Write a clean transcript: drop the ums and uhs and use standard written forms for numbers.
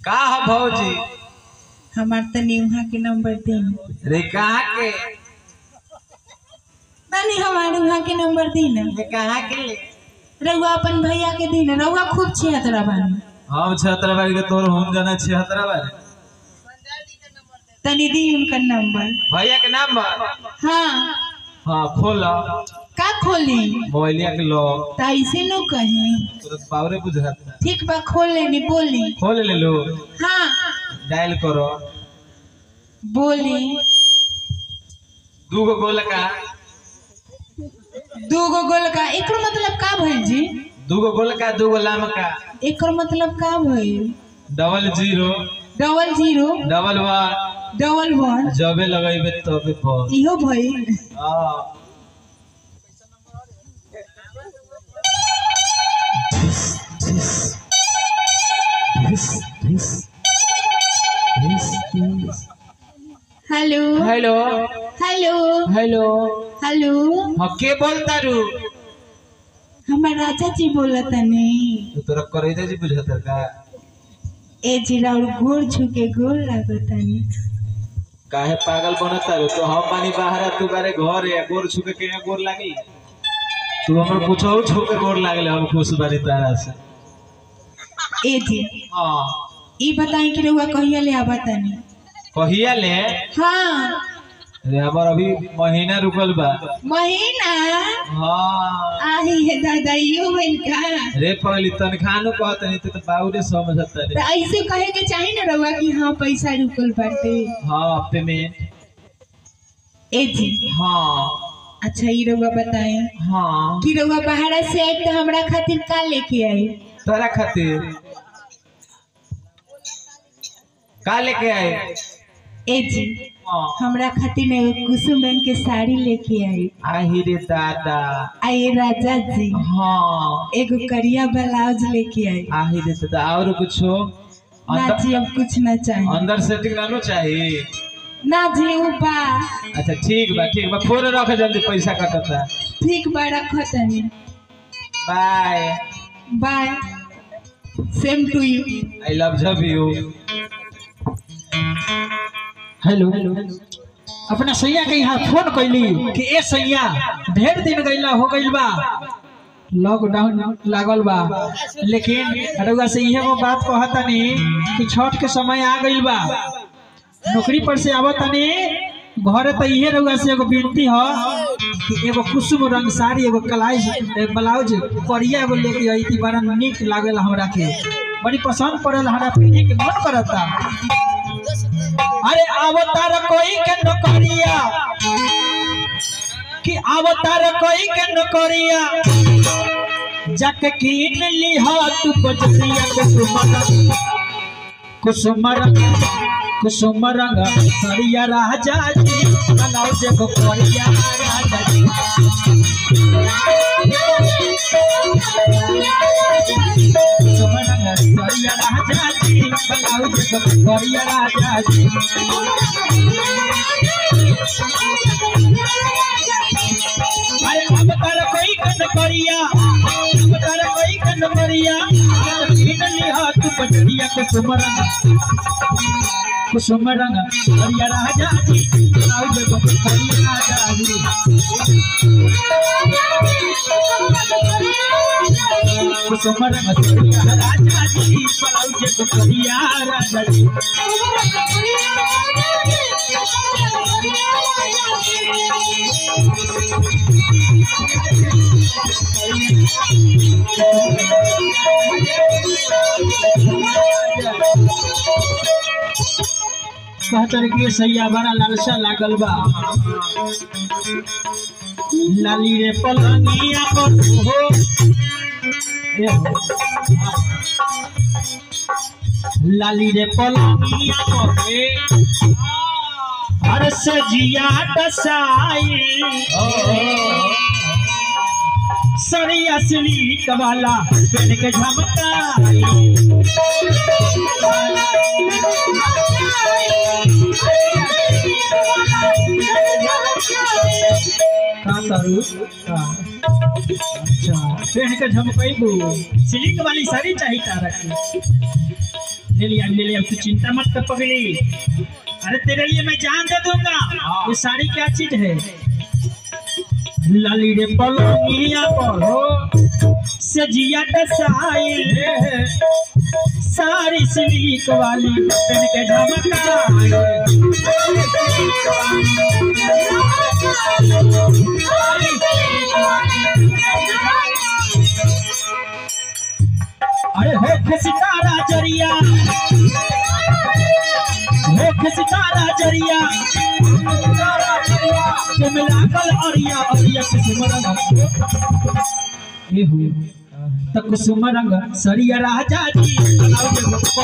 का है भौजी? हमार तनी वहाँ के नंबर दी। रे कहाँ के? तनी हमारे वहाँ के नंबर दी ना। रे कहाँ के? रउआ अपन भैया के दी ना। रउआ खूब छिहतरा बानी। हम 76 बार के तोर हम जाना 76 बार। तनी दी उनका नंबर। भैया के नंबर? हाँ हाँ खोला। का खोली? मोबाइलिया के लो। ऐसे नो कहीं। तुरंत पावरे बुझाता। ठीक बा खोल लेनी बोली। खोल ले लो। हाँ डायल करो। बोली। दूगो गोल का। दूगो गोल का एक मतलब का भइल जी? दूगो गोल का दूगो लाम का। एक मतलब का भइल? 00 00 11 11 जबे लगाइबे तबे फोन। इहो भइल। हां hello hello hello hello hello. हाँ के बोलता रू? हमार राजा जी बोलत नहीं। तो तोरा करे जी बुझाता का? ए जीरा और गोर छुके गोर लागत नहीं। काहे पागल बनता रू? तो हम पानी बाहर तू बारे घर है गोर छुके के गोर लागी। तू हमर पूछो छुके गोर लागले हम खुश बारी तारा से। ए जी हां ई बताई कि रउआ कहिया ले आवत नहीं? कहिया ले? हाँ रे हमर अभी महीना रुकल बा। महीना? हां आही है दादा यो भइल का? रे पगली तनखा नु कहत नहीं तो बाउरे समझत रे। तो ऐसे कहे के चाही ना रउआ कि हाँ पैसा रुकल बाटे। हां पेमेंट। ए जी हां अच्छा ई रउआ बताई हां कि रउआ बाहर से आई तो हमरा खातिर का लेके आई? तोरा खातिर का लेके आए? ए जी हां हमरा खातिर एगो कुसुम रंग के साड़ी लेके आई। आही रे दादा। आए राजा जी हाँ एगो करिया ब्लाउज लेके आई। आही रे दादा। और कुछो? ना जी अब कुछ ना चाहिए। अंदर सेटिंग ना चाहिए? ना जी उ बा। अच्छा ठीक बा फोन रख जल्दी पैसा कटता। ठीक बा रखो तनी। Bye bye same to you. I love you. Hello अपना सैया के यहाँ फोन कैली कि ए सैया ढेर दिन गईला हो गईल बा, लॉकडाउन लागल बा, लेकिन रउआ से इहे वो बात कहतनी कि छठ के समय आ गईल बा, नौकरी पर से आवतनी घरे तो इहे रउआ से एगो विनती ह कि एगो कुसुम रंग साड़ी एगो ब्लाउज करिया एगो लेके आई। बड़ा निक लागल हमरा के, बड़ी पसंद पड़ल, हमरा पहने के मन करता। अरे अवतार कोई के नौकरिया कि अवतार कोई के नौकरिया जाके कीन ली हा तू बजरिया कुसुम रंग सरिया राजा जी ब्लाउज को करिया राजा जी। कुसुम रंग सरिया राजा जी ब्लाउज को करिया राजा जी। अरे अवतार कोई कन करिया, अवतार कोई कन करिया कीन ली हा तू बजरिया कुसुम रंग करिया राजा जी ब्लाउज को करिया राजा जी। कुसुम रंग करिया राजा जी ब्लाउज को करिया राजा जी। कहतर के सैया बड़ा लालसा लागल बा, लाली रे पलंगिया पर हो लाली रे पलंगिया पर हर सजिया दसाई सरिया सिली कवाला पेन के झमकाई। अच्छा पेन के झमकाई सिलिक वाली साड़ी चाहिए तारा की ले लिया तू चिंता मत कर पगली। अरे तेरे लिए मैं जान दे दूंगा। ये साड़ी क्या चीज है? लाली रे पलोनिया पढ़ो सजिया दसाइल सारी सिल्क वाली पहन के अरे हो सितारा जरिया सितारा जरिया लागल अरिया अरिया कुसुम रंग सरिया राजा जी